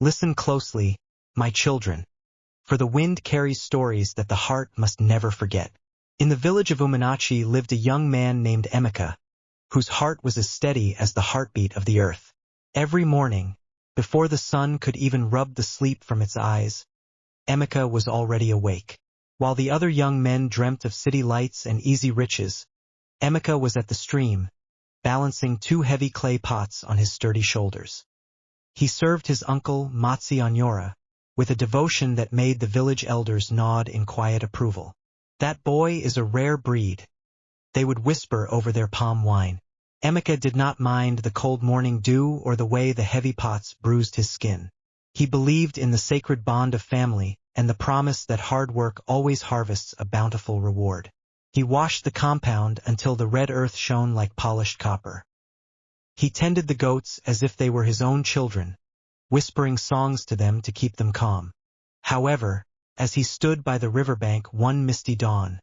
Listen closely, my children, for the wind carries stories that the heart must never forget. In the village of Uminachi lived a young man named Emeka, whose heart was as steady as the heartbeat of the earth. Every morning, before the sun could even rub the sleep from its eyes, Emeka was already awake. While the other young men dreamt of city lights and easy riches, Emeka was at the stream, balancing 2 heavy clay pots on his sturdy shoulders. He served his uncle Matsi Onyora with a devotion that made the village elders nod in quiet approval. "That boy is a rare breed," they would whisper over their palm wine. Emeka did not mind the cold morning dew or the way the heavy pots bruised his skin. He believed in the sacred bond of family and the promise that hard work always harvests a bountiful reward. He washed the compound until the red earth shone like polished copper. He tended the goats as if they were his own children, whispering songs to them to keep them calm. However, as he stood by the riverbank one misty dawn,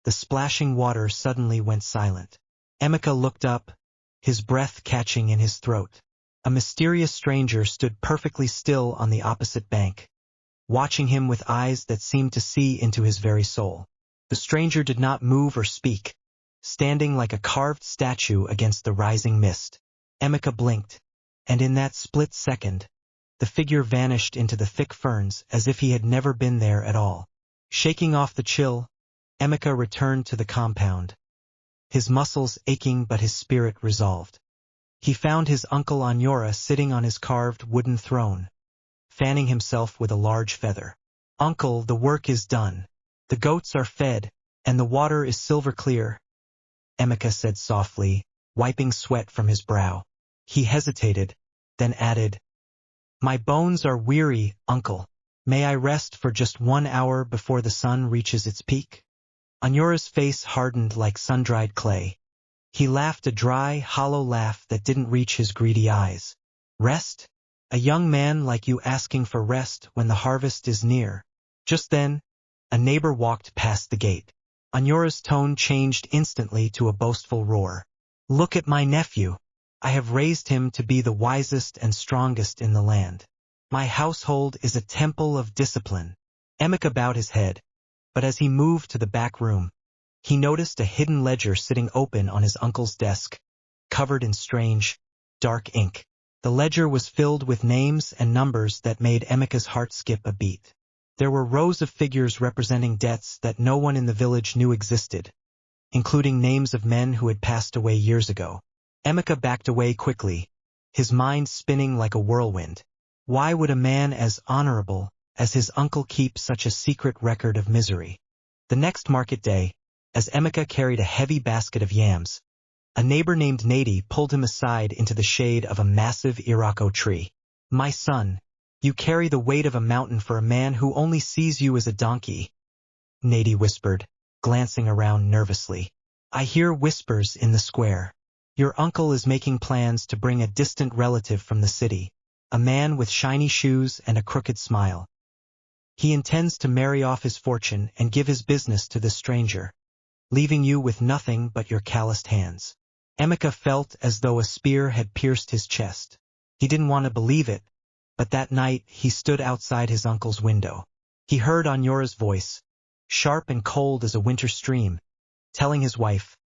the splashing water suddenly went silent. Emeka looked up, his breath catching in his throat. A mysterious stranger stood perfectly still on the opposite bank, watching him with eyes that seemed to see into his very soul. The stranger did not move or speak, standing like a carved statue against the rising mist. Emeka blinked, and in that split second, the figure vanished into the thick ferns as if he had never been there at all. Shaking off the chill, Emeka returned to the compound, his muscles aching but his spirit resolved. He found his uncle Onyora sitting on his carved wooden throne, fanning himself with a large feather. "Uncle, the work is done. The goats are fed, and the water is silver clear," Emeka said softly, wiping sweat from his brow. He hesitated, then added, "My bones are weary, uncle. May I rest for just 1 hour before the sun reaches its peak?" Onyora's face hardened like sun-dried clay. He laughed a dry, hollow laugh that didn't reach his greedy eyes. "Rest? A young man like you asking for rest when the harvest is near." Just then, a neighbor walked past the gate. Onyora's tone changed instantly to a boastful roar. "Look at my nephew. I have raised him to be the wisest and strongest in the land. My household is a temple of discipline." Emeka bowed his head, but as he moved to the back room, he noticed a hidden ledger sitting open on his uncle's desk, covered in strange, dark ink. The ledger was filled with names and numbers that made Emeka's heart skip a beat. There were rows of figures representing debts that no one in the village knew existed, including names of men who had passed away years ago. Emeka backed away quickly, his mind spinning like a whirlwind. Why would a man as honorable as his uncle keep such a secret record of misery? The next market day, as Emeka carried a heavy basket of yams, a neighbor named Nady pulled him aside into the shade of a massive irako tree. "My son, you carry the weight of a mountain for a man who only sees you as a donkey," Nady whispered, glancing around nervously. "I hear whispers in the square. Your uncle is making plans to bring a distant relative from the city, a man with shiny shoes and a crooked smile. He intends to marry off his fortune and give his business to this stranger, leaving you with nothing but your calloused hands." Emeka felt as though a spear had pierced his chest. He didn't want to believe it, but that night he stood outside his uncle's window. He heard Onyora's voice, sharp and cold as a winter stream, telling his wife,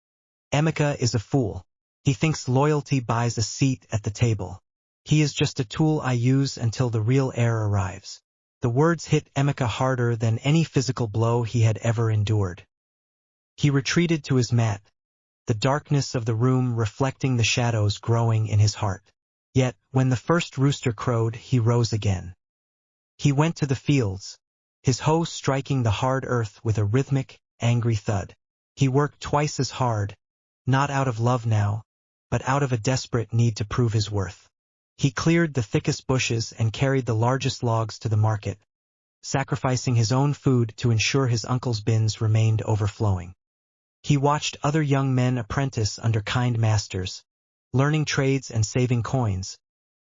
"Emeka is a fool. He thinks loyalty buys a seat at the table. He is just a tool I use until the real heir arrives." The words hit Emeka harder than any physical blow he had ever endured. He retreated to his mat, the darkness of the room reflecting the shadows growing in his heart. Yet, when the first rooster crowed, he rose again. He went to the fields, his hoe striking the hard earth with a rhythmic, angry thud. He worked twice as hard, not out of love now, but out of a desperate need to prove his worth. He cleared the thickest bushes and carried the largest logs to the market, sacrificing his own food to ensure his uncle's bins remained overflowing. He watched other young men apprentice under kind masters, learning trades and saving coins,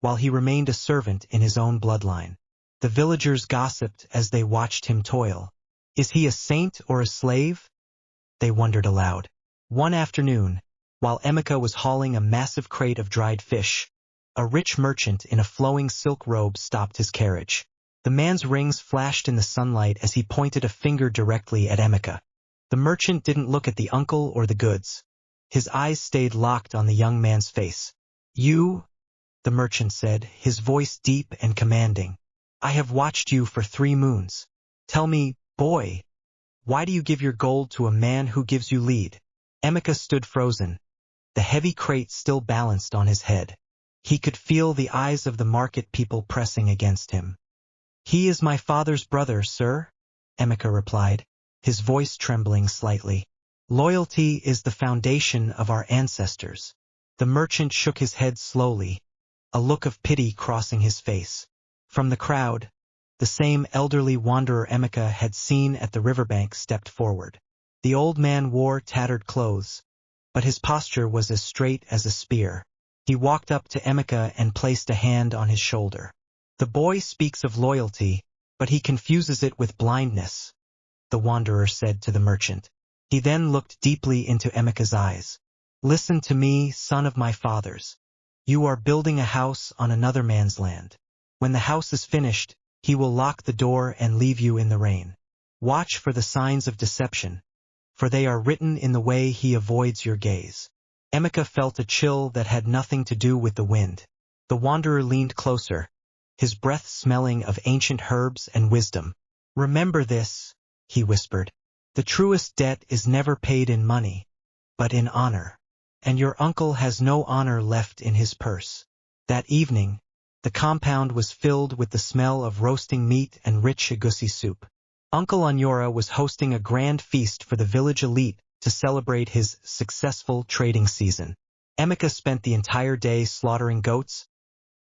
while he remained a servant in his own bloodline. The villagers gossiped as they watched him toil. "Is he a saint or a slave?" they wondered aloud. One afternoon, while Emeka was hauling a massive crate of dried fish, A rich merchant in a flowing silk robe stopped his carriage. The man's rings flashed in the sunlight as he pointed a finger directly at Emeka. The merchant didn't look at the uncle or the goods. His eyes stayed locked on the young man's face. "You," the merchant said, his voice deep and commanding. "I have watched you for 3 moons. Tell me, boy, why do you give your gold to a man who gives you lead?" Emeka stood frozen. The heavy crate still balanced on his head. He could feel the eyes of the market people pressing against him. "He is my father's brother, sir," Emeka replied, his voice trembling slightly. "Loyalty is the foundation of our ancestors." The merchant shook his head slowly, a look of pity crossing his face. From the crowd, the same elderly wanderer Emeka had seen at the riverbank stepped forward. The old man wore tattered clothes, but his posture was as straight as a spear. He walked up to Emeka and placed a hand on his shoulder. "The boy speaks of loyalty, but he confuses it with blindness," the wanderer said to the merchant. He then looked deeply into Emeka's eyes. "Listen to me, son of my fathers. You are building a house on another man's land. When the house is finished, he will lock the door and leave you in the rain. Watch for the signs of deception, for they are written in the way he avoids your gaze." Emeka felt a chill that had nothing to do with the wind. The wanderer leaned closer, his breath smelling of ancient herbs and wisdom. "Remember this," he whispered. "The truest debt is never paid in money, but in honor. And your uncle has no honor left in his purse." That evening, the compound was filled with the smell of roasting meat and rich egusi soup. Uncle Onyora was hosting a grand feast for the village elite to celebrate his successful trading season. Emeka spent the entire day slaughtering goats,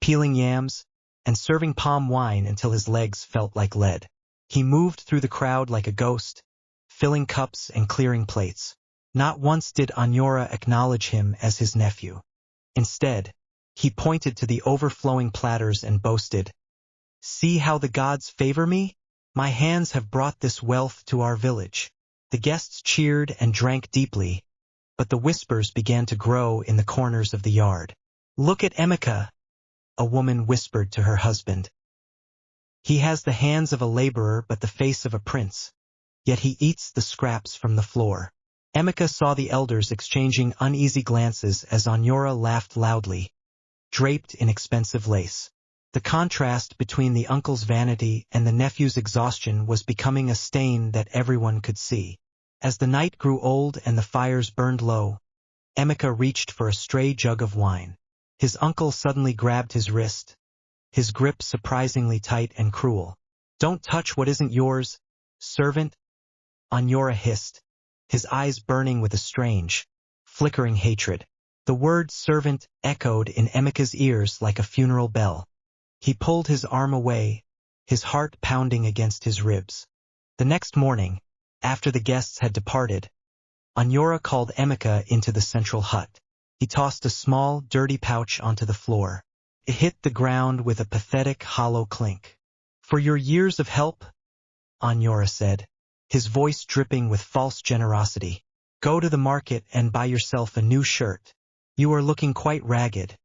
peeling yams, and serving palm wine until his legs felt like lead. He moved through the crowd like a ghost, filling cups and clearing plates. Not once did Onyora acknowledge him as his nephew. Instead, he pointed to the overflowing platters and boasted, "See how the gods favor me? My hands have brought this wealth to our village." The guests cheered and drank deeply, but the whispers began to grow in the corners of the yard. "Look at Emeka," a woman whispered to her husband. "He has the hands of a laborer but the face of a prince, yet he eats the scraps from the floor." Emeka saw the elders exchanging uneasy glances as Onyora laughed loudly, draped in expensive lace. The contrast between the uncle's vanity and the nephew's exhaustion was becoming a stain that everyone could see. As the night grew old and the fires burned low, Emeka reached for a stray jug of wine. His uncle suddenly grabbed his wrist, his grip surprisingly tight and cruel. "Don't touch what isn't yours, servant," Onyora hissed, his eyes burning with a strange, flickering hatred. The word servant echoed in Emeka's ears like a funeral bell. He pulled his arm away, his heart pounding against his ribs. The next morning, after the guests had departed, Onyora called Emeka into the central hut. He tossed a small, dirty pouch onto the floor. It hit the ground with a pathetic, hollow clink. "For your years of help," Onyora said, his voice dripping with false generosity, "go to the market and buy yourself a new shirt. You are looking quite ragged,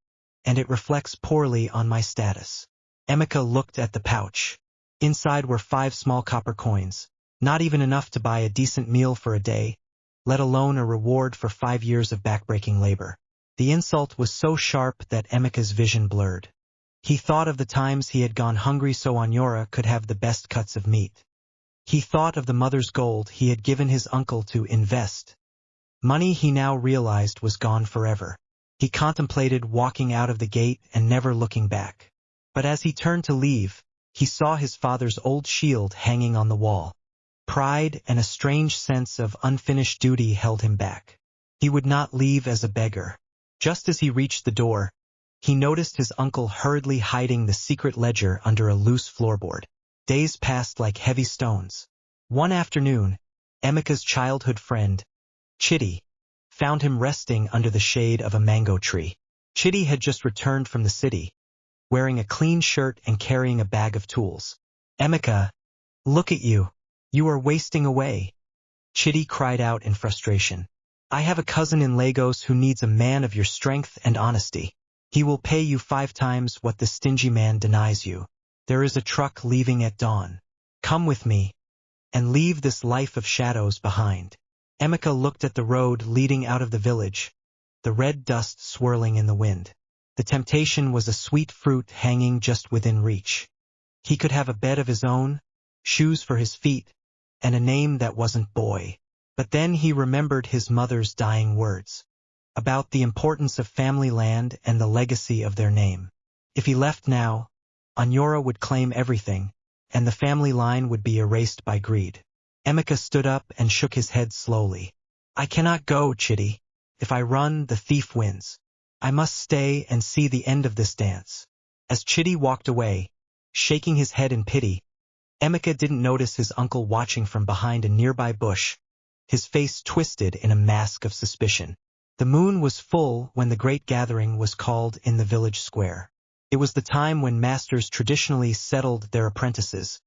and it reflects poorly on my status." Emeka looked at the pouch. Inside were 5 small copper coins, not even enough to buy a decent meal for a day, let alone a reward for 5 years of backbreaking labor. The insult was so sharp that Emeka's vision blurred. He thought of the times he had gone hungry so Onyora could have the best cuts of meat. He thought of the mother's gold he had given his uncle to invest. Money he now realized was gone forever. He contemplated walking out of the gate and never looking back. But as he turned to leave, he saw his father's old shield hanging on the wall. Pride and a strange sense of unfinished duty held him back. He would not leave as a beggar. Just as he reached the door, he noticed his uncle hurriedly hiding the secret ledger under a loose floorboard. Days passed like heavy stones. One afternoon, Emeka's childhood friend, Chitty, found him resting under the shade of a mango tree. Chitty had just returned from the city, wearing a clean shirt and carrying a bag of tools. "Emeka, look at you. You are wasting away," Chitty cried out in frustration. "I have a cousin in Lagos who needs a man of your strength and honesty." He will pay you 5 times what the stingy man denies you. There is a truck leaving at dawn. Come with me, and leave this life of shadows behind. Emeka looked at the road leading out of the village, the red dust swirling in the wind. The temptation was a sweet fruit hanging just within reach. He could have a bed of his own, shoes for his feet, and a name that wasn't Boy. But then he remembered his mother's dying words about the importance of family land and the legacy of their name. If he left now, Anyora would claim everything, and the family line would be erased by greed. Emeka stood up and shook his head slowly. I cannot go, Chitty. If I run, the thief wins. I must stay and see the end of this dance. As Chitty walked away, shaking his head in pity, Emeka didn't notice his uncle watching from behind a nearby bush, his face twisted in a mask of suspicion. The moon was full when the great gathering was called in the village square. It was the time when masters traditionally settled their apprentices,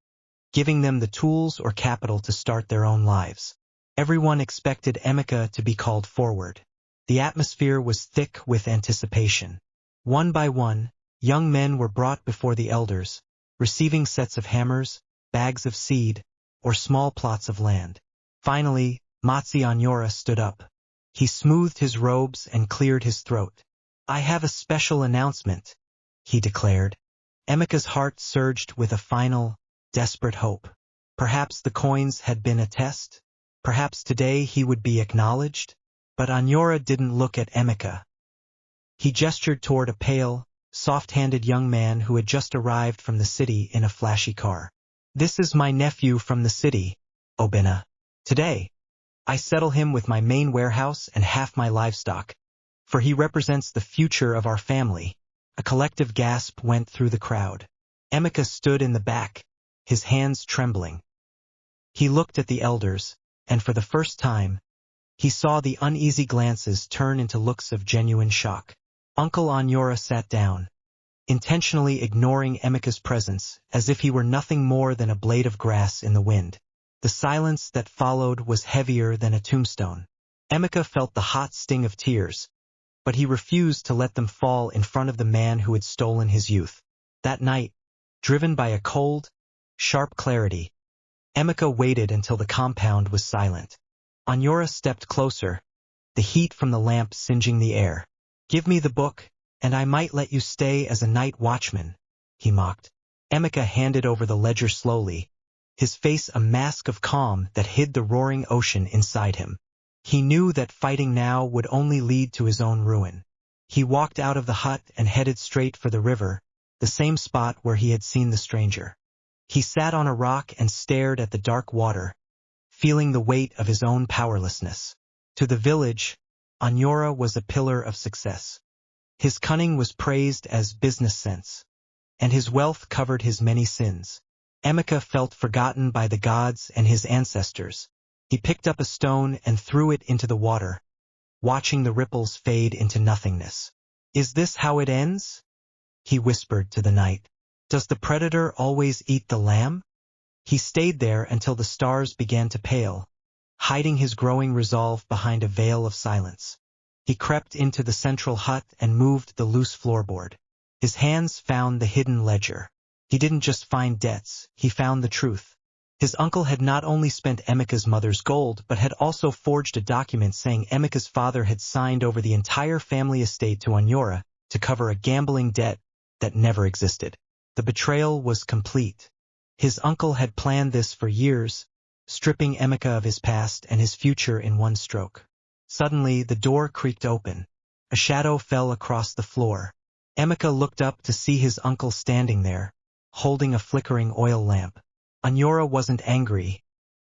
giving them the tools or capital to start their own lives. Everyone expected Emeka to be called forward. The atmosphere was thick with anticipation. One by one, young men were brought before the elders, receiving sets of hammers, bags of seed, or small plots of land. Finally, Matsi Anyora stood up. He smoothed his robes and cleared his throat. I have a special announcement, he declared. Emeka's heart surged with a final, desperate hope. Perhaps the coins had been a test. Perhaps today he would be acknowledged. But Anyora didn't look at Emeka. He gestured toward a pale, soft-handed young man who had just arrived from the city in a flashy car. This is my nephew from the city, Obinna. Today, I settle him with my main warehouse and half my livestock, for he represents the future of our family. A collective gasp went through the crowd. Emeka stood in the back, his hands trembling. He looked at the elders, and for the first time, he saw the uneasy glances turn into looks of genuine shock. Uncle Anyora sat down, intentionally ignoring Emeka's presence, as if he were nothing more than a blade of grass in the wind. The silence that followed was heavier than a tombstone. Emeka felt the hot sting of tears, but he refused to let them fall in front of the man who had stolen his youth. That night, driven by a cold, sharp clarity, Emeka waited until the compound was silent. Anyora stepped closer, the heat from the lamp singeing the air. Give me the book, and I might let you stay as a night watchman, he mocked. Emeka handed over the ledger slowly, his face a mask of calm that hid the roaring ocean inside him. He knew that fighting now would only lead to his own ruin. He walked out of the hut and headed straight for the river, the same spot where he had seen the stranger. He sat on a rock and stared at the dark water, feeling the weight of his own powerlessness. To the village, Anyora was a pillar of success. His cunning was praised as business sense, and his wealth covered his many sins. Emeka felt forgotten by the gods and his ancestors. He picked up a stone and threw it into the water, watching the ripples fade into nothingness. Is this how it ends? He whispered to the night. Does the predator always eat the lamb? He stayed there until the stars began to pale, hiding his growing resolve behind a veil of silence. He crept into the central hut and moved the loose floorboard. His hands found the hidden ledger. He didn't just find debts, he found the truth. His uncle had not only spent Emeka's mother's gold, but had also forged a document saying Emeka's father had signed over the entire family estate to Anyora to cover a gambling debt that never existed. The betrayal was complete. His uncle had planned this for years, stripping Emeka of his past and his future in one stroke. Suddenly, the door creaked open. A shadow fell across the floor. Emeka looked up to see his uncle standing there, holding a flickering oil lamp. Anyora wasn't angry.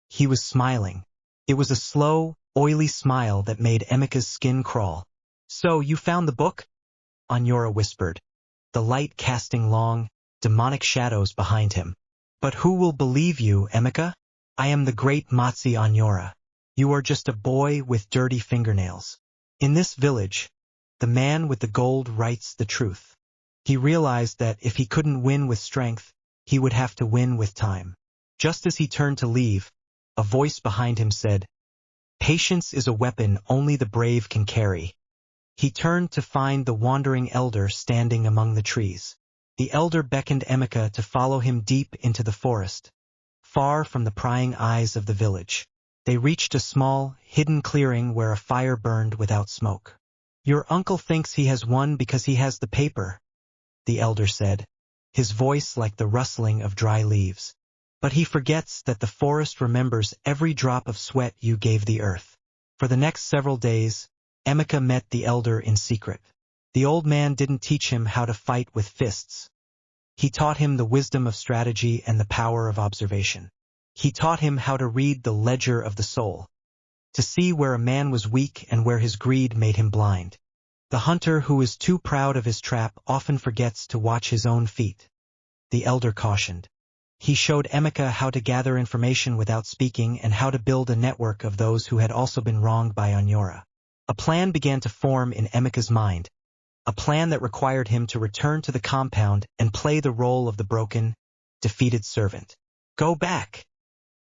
He was smiling. It was a slow, oily smile that made Emeka's skin crawl. So, you found the book? Anyora whispered, the light casting long, demonic shadows behind him. But who will believe you, Emeka? I am the great Matsi Anyora. You are just a boy with dirty fingernails. In this village, the man with the gold writes the truth. He realized that if he couldn't win with strength, he would have to win with time. Just as he turned to leave, a voice behind him said, Patience is a weapon only the brave can carry. He turned to find the wandering elder standing among the trees. The elder beckoned Emeka to follow him deep into the forest, far from the prying eyes of the village. They reached a small, hidden clearing where a fire burned without smoke. "Your uncle thinks he has won because he has the paper," the elder said, his voice like the rustling of dry leaves. "But he forgets that the forest remembers every drop of sweat you gave the earth." For the next several days, Emeka met the elder in secret. The old man didn't teach him how to fight with fists. He taught him the wisdom of strategy and the power of observation. He taught him how to read the ledger of the soul, to see where a man was weak and where his greed made him blind. The hunter who is too proud of his trap often forgets to watch his own feet, the elder cautioned. He showed Emeka how to gather information without speaking and how to build a network of those who had also been wronged by Onyora. A plan began to form in Emeka's mind, a plan that required him to return to the compound and play the role of the broken, defeated servant. "Go back,"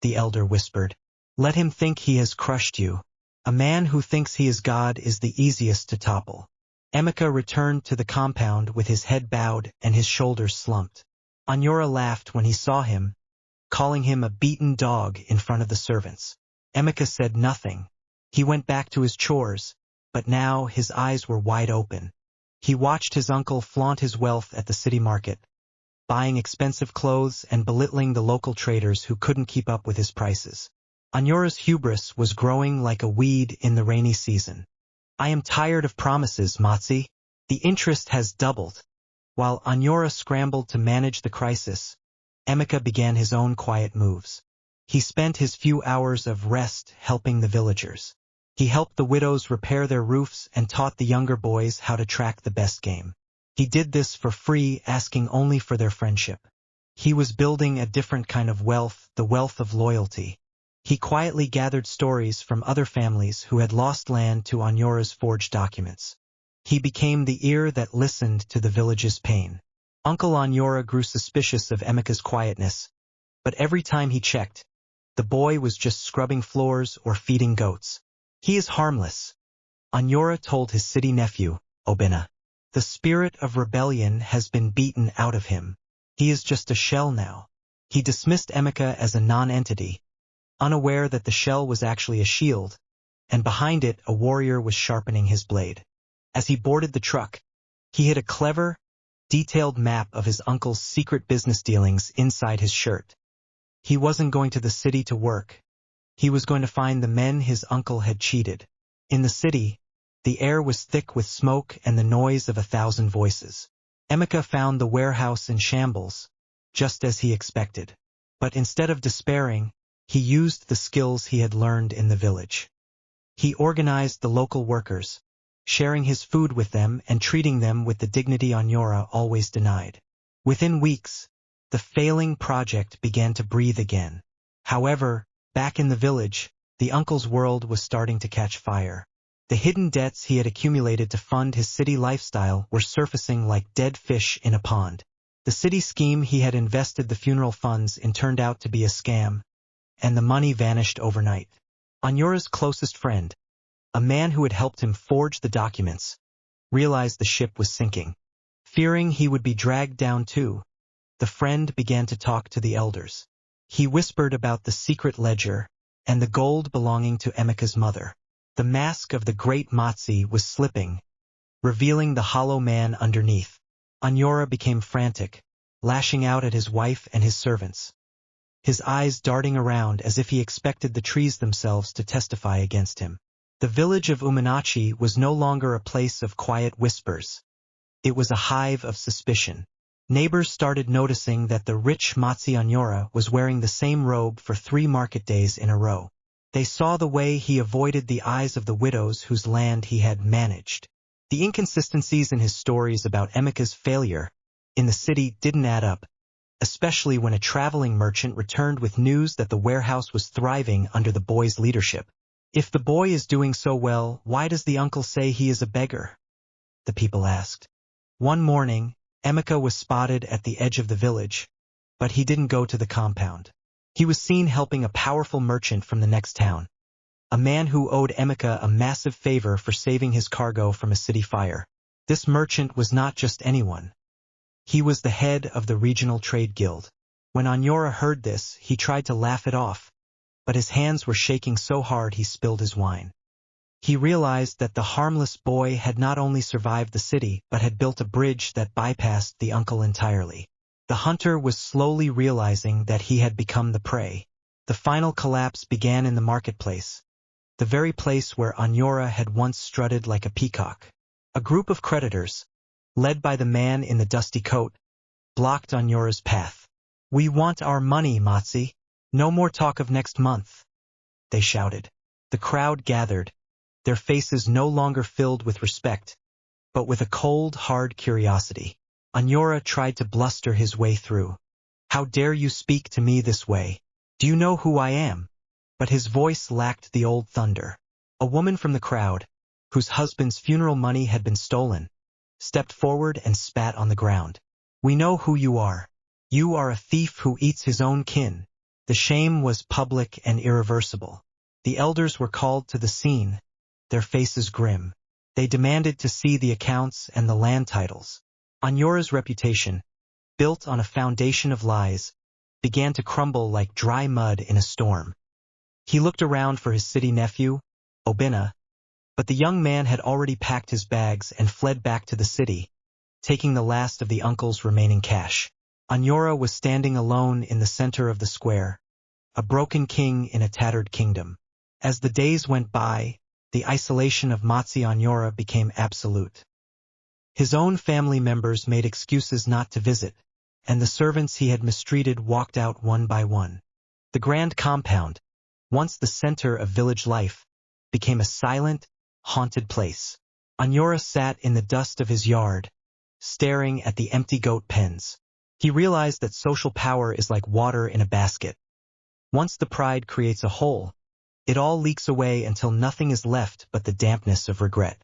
the elder whispered. "Let him think he has crushed you. A man who thinks he is God is the easiest to topple." Emeka returned to the compound with his head bowed and his shoulders slumped. Onyora laughed when he saw him, calling him a beaten dog in front of the servants. Emeka said nothing. He went back to his chores, but now his eyes were wide open. He watched his uncle flaunt his wealth at the city market, buying expensive clothes and belittling the local traders who couldn't keep up with his prices. Onyora's hubris was growing like a weed in the rainy season. "I am tired of promises, Matsi. The interest has doubled." While Onyora scrambled to manage the crisis, Emeka began his own quiet moves. He spent his few hours of rest helping the villagers. He helped the widows repair their roofs and taught the younger boys how to track the best game. He did this for free, asking only for their friendship. He was building a different kind of wealth, the wealth of loyalty. He quietly gathered stories from other families who had lost land to Onyora's forged documents. He became the ear that listened to the village's pain. Uncle Onyora grew suspicious of Emeka's quietness, but every time he checked, the boy was just scrubbing floors or feeding goats. "He is harmless," Onyora told his city nephew, Obinna. "The spirit of rebellion has been beaten out of him. He is just a shell now." He dismissed Emeka as a non-entity, unaware that the shell was actually a shield, and behind it a warrior was sharpening his blade. As he boarded the truck, he hid a clever, detailed map of his uncle's secret business dealings inside his shirt. He wasn't going to the city to work. He was going to find the men his uncle had cheated. In the city, the air was thick with smoke and the noise of 1,000 voices. Emeka found the warehouse in shambles, just as he expected. But instead of despairing, he used the skills he had learned in the village. He organized the local workers, sharing his food with them and treating them with the dignity Onyora always denied. Within weeks, the failing project began to breathe again. However, back in the village, the uncle's world was starting to catch fire. The hidden debts he had accumulated to fund his city lifestyle were surfacing like dead fish in a pond. The city scheme he had invested the funeral funds in turned out to be a scam, and the money vanished overnight. Onyora's closest friend, a man who had helped him forge the documents, realized the ship was sinking. Fearing he would be dragged down too, the friend began to talk to the elders. He whispered about the secret ledger and the gold belonging to Emeka's mother. The mask of the great Matsi was slipping, revealing the hollow man underneath. Onyora became frantic, lashing out at his wife and his servants, his eyes darting around as if he expected the trees themselves to testify against him. The village of Uminachi was no longer a place of quiet whispers. It was a hive of suspicion. Neighbors started noticing that the rich Matsi Onyora was wearing the same robe for 3 market days in a row. They saw the way he avoided the eyes of the widows whose land he had managed. The inconsistencies in his stories about Emeka's failure in the city didn't add up, especially when a traveling merchant returned with news that the warehouse was thriving under the boy's leadership. "If the boy is doing so well, why does the uncle say he is a beggar?" the people asked. One morning, Emeka was spotted at the edge of the village, but he didn't go to the compound. He was seen helping a powerful merchant from the next town. a man who owed Emeka a massive favor for saving his cargo from a city fire. This merchant was not just anyone. He was the head of the regional trade guild. When Anyora heard this, he tried to laugh it off, but his hands were shaking so hard he spilled his wine. He realized that the harmless boy had not only survived the city but had built a bridge that bypassed the uncle entirely. The hunter was slowly realizing that he had become the prey. The final collapse began in the marketplace, the very place where Anyora had once strutted like a peacock. A group of creditors, led by the man in the dusty coat, blocked Anyora's path. "We want our money, Matsi. No more talk of next month," they shouted. The crowd gathered, their faces no longer filled with respect, but with a cold, hard curiosity. Anyora tried to bluster his way through. "How dare you speak to me this way? Do you know who I am?" But his voice lacked the old thunder. A woman from the crowd, whose husband's funeral money had been stolen, stepped forward and spat on the ground. "We know who you are. You are a thief who eats his own kin." The shame was public and irreversible. The elders were called to the scene, their faces grim. They demanded to see the accounts and the land titles. Anyora's reputation, built on a foundation of lies, began to crumble like dry mud in a storm. He looked around for his city nephew, Obinna, but the young man had already packed his bags and fled back to the city, taking the last of the uncle's remaining cash. Anyora was standing alone in the center of the square, a broken king in a tattered kingdom. As the days went by, the isolation of Matsi Anyora became absolute. His own family members made excuses not to visit, and the servants he had mistreated walked out one by one. The grand compound, once the center of village life, became a silent, haunted place. Anyora sat in the dust of his yard, staring at the empty goat pens. He realized that social power is like water in a basket. Once the pride creates a hole, it all leaks away until nothing is left but the dampness of regret.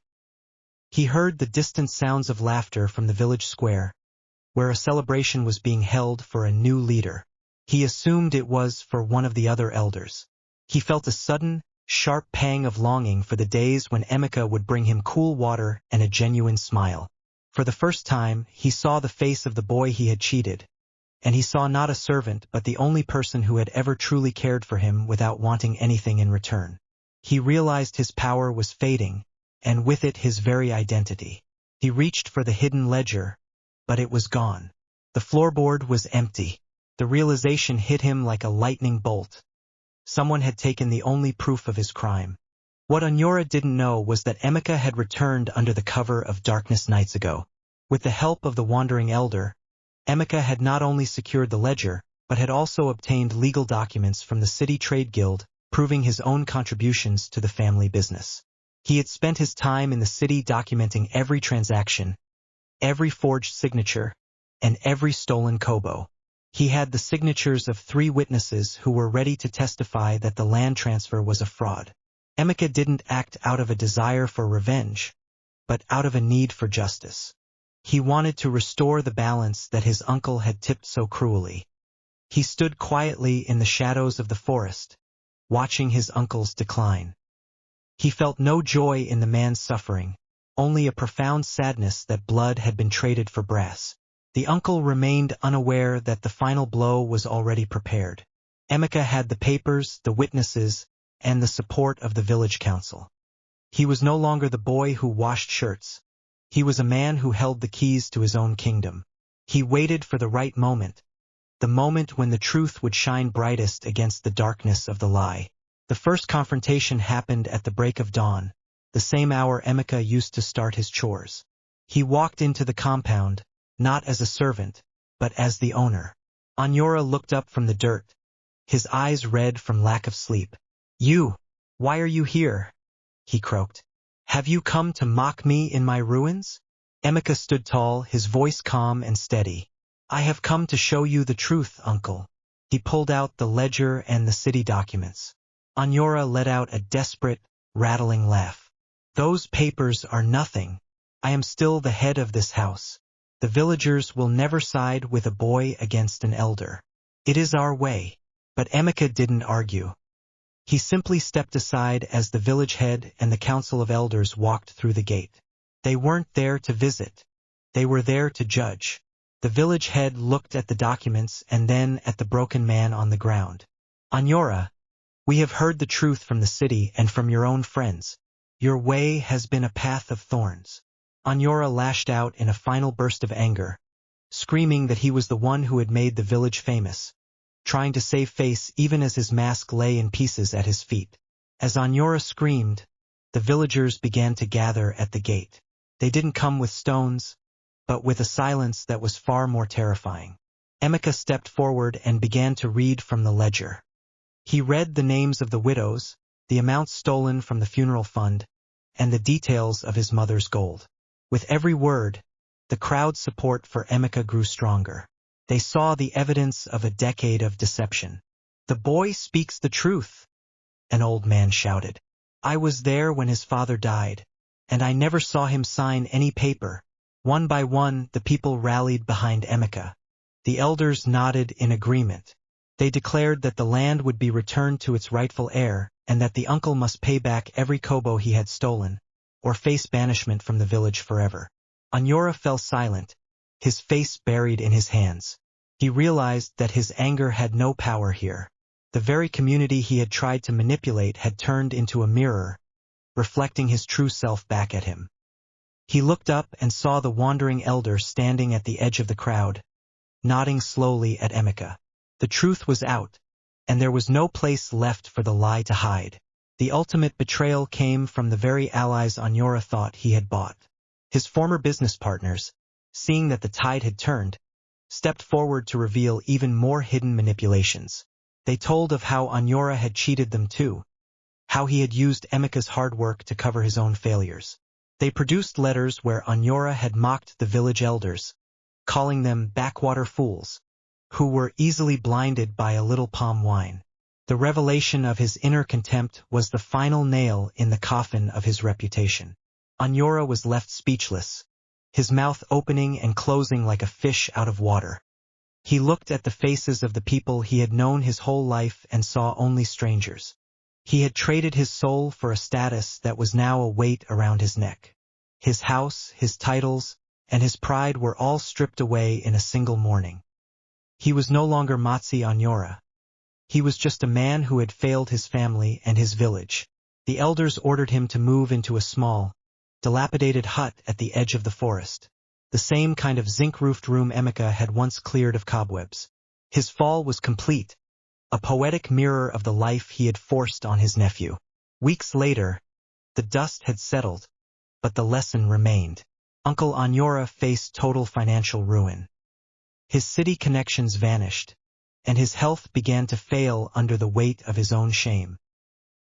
He heard the distant sounds of laughter from the village square, where a celebration was being held for a new leader. He assumed it was for one of the other elders. He felt a sudden, sharp pang of longing for the days when Emeka would bring him cool water and a genuine smile. For the first time, he saw the face of the boy he had cheated, and he saw not a servant but the only person who had ever truly cared for him without wanting anything in return. He realized his power was fading, and with it his very identity. He reached for the hidden ledger, but it was gone. The floorboard was empty. The realization hit him like a lightning bolt. Someone had taken the only proof of his crime. What Anyora didn't know was that Emeka had returned under the cover of darkness nights ago. With the help of the wandering elder, Emeka had not only secured the ledger, but had also obtained legal documents from the city trade guild, proving his own contributions to the family business. He had spent his time in the city documenting every transaction, every forged signature, and every stolen kobo. He had the signatures of 3 witnesses who were ready to testify that the land transfer was a fraud. Emeka didn't act out of a desire for revenge, but out of a need for justice. He wanted to restore the balance that his uncle had tipped so cruelly. He stood quietly in the shadows of the forest, watching his uncle's decline. He felt no joy in the man's suffering, only a profound sadness that blood had been traded for brass. The uncle remained unaware that the final blow was already prepared. Emeka had the papers, the witnesses, and the support of the village council. He was no longer the boy who washed shirts. He was a man who held the keys to his own kingdom. He waited for the right moment, the moment when the truth would shine brightest against the darkness of the lie. The first confrontation happened at the break of dawn, the same hour Emeka used to start his chores. He walked into the compound, not as a servant, but as the owner. Anyora looked up from the dirt, his eyes red from lack of sleep. "You, why are you here?" he croaked. "Have you come to mock me in my ruins?" Emeka stood tall, his voice calm and steady. "I have come to show you the truth, uncle." He pulled out the ledger and the city documents. Anyora let out a desperate, rattling laugh. "Those papers are nothing. I am still the head of this house. The villagers will never side with a boy against an elder. It is our way." But Emeka didn't argue. He simply stepped aside as the village head and the council of elders walked through the gate. They weren't there to visit. They were there to judge. The village head looked at the documents and then at the broken man on the ground. Anyora, we have heard the truth from the city and from your own friends. Your way has been a path of thorns. Anyora lashed out in a final burst of anger, screaming that he was the one who had made the village famous, trying to save face even as his mask lay in pieces at his feet. As Anyora screamed, the villagers began to gather at the gate. They didn't come with stones, but with a silence that was far more terrifying. Emeka stepped forward and began to read from the ledger. He read the names of the widows, the amounts stolen from the funeral fund, and the details of his mother's gold. With every word, the crowd's support for Emeka grew stronger. They saw the evidence of a decade of deception. The boy speaks the truth, an old man shouted. I was there when his father died, and I never saw him sign any paper. One by one, the people rallied behind Emeka. The elders nodded in agreement. They declared that the land would be returned to its rightful heir, and that the uncle must pay back every kobo he had stolen, or face banishment from the village forever. Anyora fell silent, his face buried in his hands. He realized that his anger had no power here. The very community he had tried to manipulate had turned into a mirror, reflecting his true self back at him. He looked up and saw the wandering elder standing at the edge of the crowd, nodding slowly at Emeka. The truth was out, and there was no place left for the lie to hide. The ultimate betrayal came from the very allies Anyora thought he had bought. His former business partners, seeing that the tide had turned, stepped forward to reveal even more hidden manipulations. They told of how Anyora had cheated them too, how he had used Emeka's hard work to cover his own failures. They produced letters where Anyora had mocked the village elders, calling them backwater fools, who were easily blinded by a little palm wine. The revelation of his inner contempt was the final nail in the coffin of his reputation. Anyora was left speechless, his mouth opening and closing like a fish out of water. He looked at the faces of the people he had known his whole life and saw only strangers. He had traded his soul for a status that was now a weight around his neck. His house, his titles, and his pride were all stripped away in a single morning. He was no longer Matsi Anyora. He was just a man who had failed his family and his village. The elders ordered him to move into a small, dilapidated hut at the edge of the forest, the same kind of zinc-roofed room Emeka had once cleared of cobwebs. His fall was complete, a poetic mirror of the life he had forced on his nephew. Weeks later, the dust had settled, but the lesson remained. Uncle Anyora faced total financial ruin. His city connections vanished, and his health began to fail under the weight of his own shame.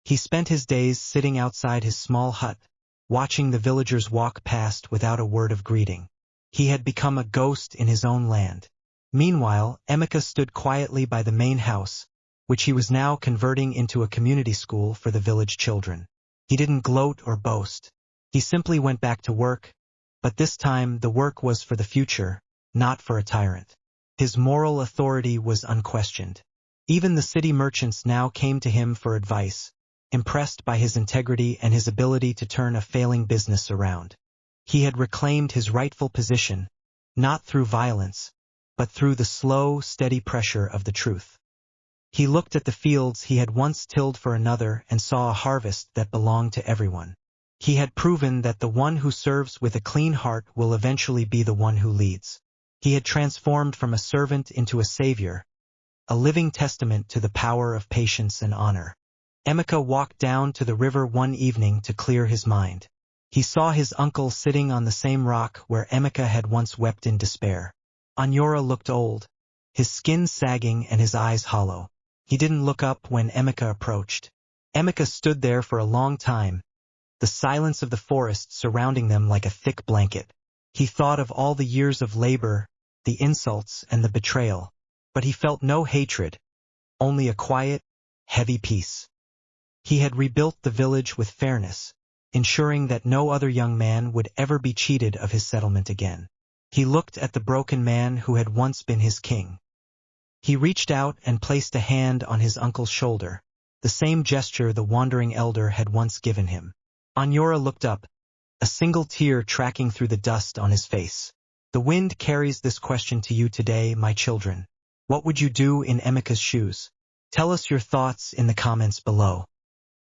He spent his days sitting outside his small hut, watching the villagers walk past without a word of greeting. He had become a ghost in his own land. Meanwhile, Emeka stood quietly by the main house, which he was now converting into a community school for the village children. He didn't gloat or boast. He simply went back to work, but this time the work was for the future, not for a tyrant. His moral authority was unquestioned. Even the city merchants now came to him for advice, impressed by his integrity and his ability to turn a failing business around. He had reclaimed his rightful position, not through violence, but through the slow, steady pressure of the truth. He looked at the fields he had once tilled for another and saw a harvest that belonged to everyone. He had proven that the one who serves with a clean heart will eventually be the one who leads. He had transformed from a servant into a savior, a living testament to the power of patience and honor. Emeka walked down to the river one evening to clear his mind. He saw his uncle sitting on the same rock where Emeka had once wept in despair. Anyora looked old, his skin sagging and his eyes hollow. He didn't look up when Emeka approached. Emeka stood there for a long time, the silence of the forest surrounding them like a thick blanket. He thought of all the years of labor, the insults, and the betrayal, but he felt no hatred, only a quiet, heavy peace. He had rebuilt the village with fairness, ensuring that no other young man would ever be cheated of his settlement again. He looked at the broken man who had once been his king. He reached out and placed a hand on his uncle's shoulder. the same gesture the wandering elder had once given him. Anyora looked up, a single tear tracking through the dust on his face. The wind carries this question to you today, my children. What would you do in Emeka's shoes? Tell us your thoughts in the comments below.